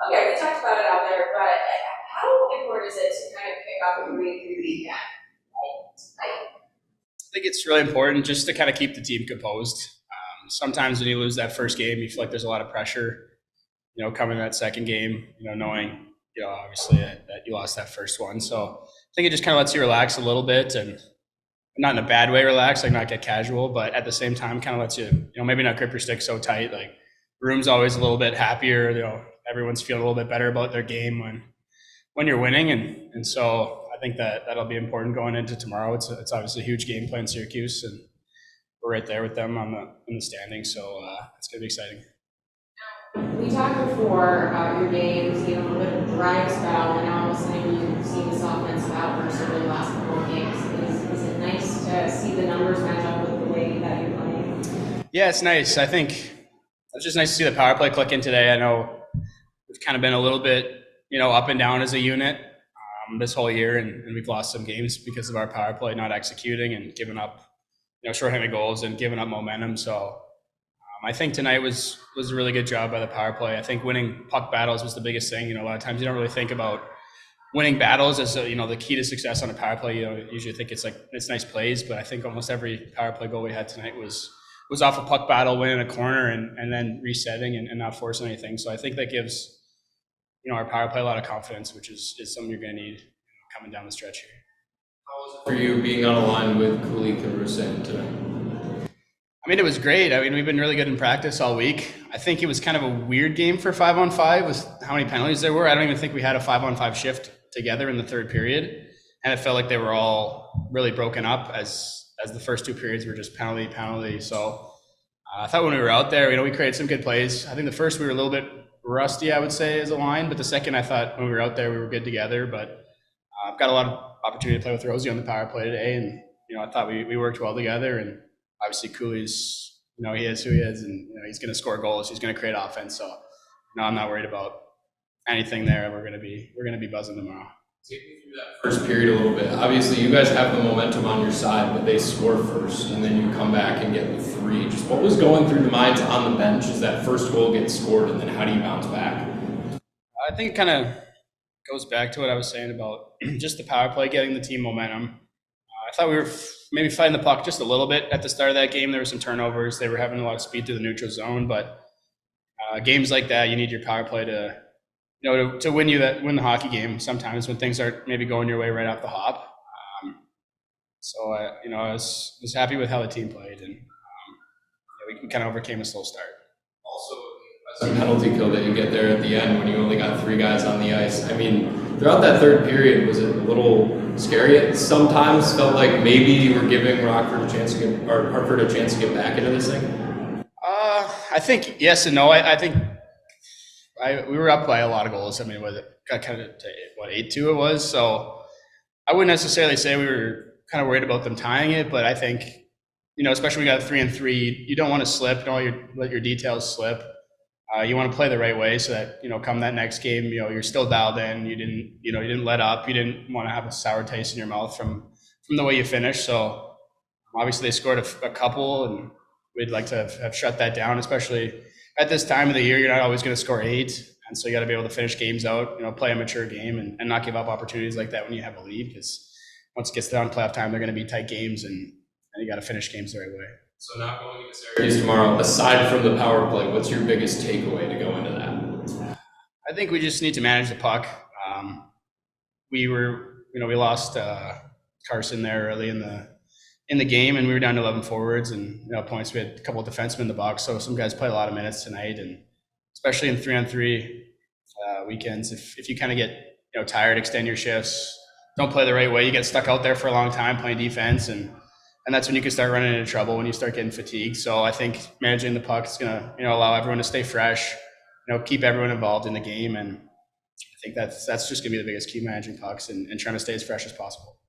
Okay, we talked about it out there, but how important is it to kind of pick up and read through the again? I think it's really important just to kind of keep the team composed. Sometimes when you lose that first game, you feel like there's a lot of pressure, coming to that second game, knowing, obviously that you lost that first one. So I think it just kind of lets you relax a little bit and not in a bad way relax, like not get casual, but at the same time kind of lets you, maybe not grip your stick so tight. Like the room's always a little bit happier, everyone's feeling a little bit better about their game when you're winning. And so I think that'll be important going into tomorrow. It's obviously a huge game playing Syracuse, and we're right there with them in the standings. So it's going to be exciting. We talked before about your game seeing a little bit of a dry spell, and now all of a sudden you've seen this offensive outburst over the last couple of games. Is it nice to see the numbers match up with the way that you're playing? Yeah, it's nice. I think it's just nice to see the power play click in today. I know we've kind of been a little bit, up and down as a unit this whole year, and we've lost some games because of our power play not executing and giving up, shorthanded goals and giving up momentum. So I think tonight was a really good job by the power play. I think winning puck battles was the biggest thing. A lot of times you don't really think about winning battles as the key to success on a power play. Usually think it's nice plays, but I think almost every power play goal we had tonight was off a puck battle, winning a corner, and then resetting and not forcing anything. So I think that gives our power play a lot of confidence, which is something you're going to need coming down the stretch here. How was it for you being on a line with Kulich and Rusin tonight? I mean, it was great. I mean, we've been really good in practice all week. I think it was kind of a weird game for 5-on-5 with how many penalties there were. I don't even think we had a 5-on-5 shift together in the third period. And it felt like they were all really broken up as the first two periods were just penalty. So I thought when we were out there, we created some good plays. I think the first we were a little bit rusty, I would say, as a line. But the second, I thought when we were out there, we were good together. But I've got a lot of opportunity to play with Rosie on the power play today. And, I thought we worked well together. And obviously, Cooley's, he is who he is, and he's going to score goals. He's going to create offense. So, I'm not worried about anything there. We're going to be buzzing tomorrow. Take me through that first period a little bit. Obviously, you guys have the momentum on your side, but they score first, and then you come back and get the three. Just what was going through the minds on the bench as that first goal gets scored, and then how do you bounce back? I think it kind of goes back to what I was saying about just the power play, getting the team momentum. I thought we were maybe fighting the puck just a little bit at the start of that game. There were some turnovers. They were having a lot of speed through the neutral zone, but games like that, you need your power play to win win the hockey game. Sometimes when things aren't maybe going your way right off the hop. So I was happy with how the team played, and we kind of overcame a slow start. Also, as a penalty kill that you get there at the end when you only got three guys on the ice. I mean, throughout that third period, was it a little scary? It sometimes felt like maybe you were giving Hartford a chance to get back into this thing. I think yes and no. I think we were up by a lot of goals. I mean, it got kind of 8-2 it was. So I wouldn't necessarily say we were kind of worried about them tying it, but I think especially when we got 3-3, you don't want to slip. You don't want let your details slip. You want to play the right way so that come that next game, you're still dialed in. You didn't let up. You didn't want to have a sour taste in your mouth from the way you finished. So obviously they scored a couple, and we'd like to have shut that down. Especially at this time of the year, you're not always going to score 8, and so you got to be able to finish games out. Play a mature game and not give up opportunities like that when you have a lead. Because once it gets down to playoff time, they're going to be tight games, and you got to finish games the right way. So not going into Syracuse tomorrow, aside from the power play, what's your biggest takeaway to go into that? I think we just need to manage the puck. We lost Carson there early in the game, and we were down to 11 forwards and points. We had a couple of defensemen in the box, so some guys played a lot of minutes tonight, and especially in 3-on-3 weekends, if you kind of get tired, extend your shifts, don't play the right way, you get stuck out there for a long time playing defense, and that's when you can start running into trouble, when you start getting fatigued. So I think managing the puck is going to allow everyone to stay fresh, keep everyone involved in the game, and I think that's just going to be the biggest key, managing pucks and trying to stay as fresh as possible.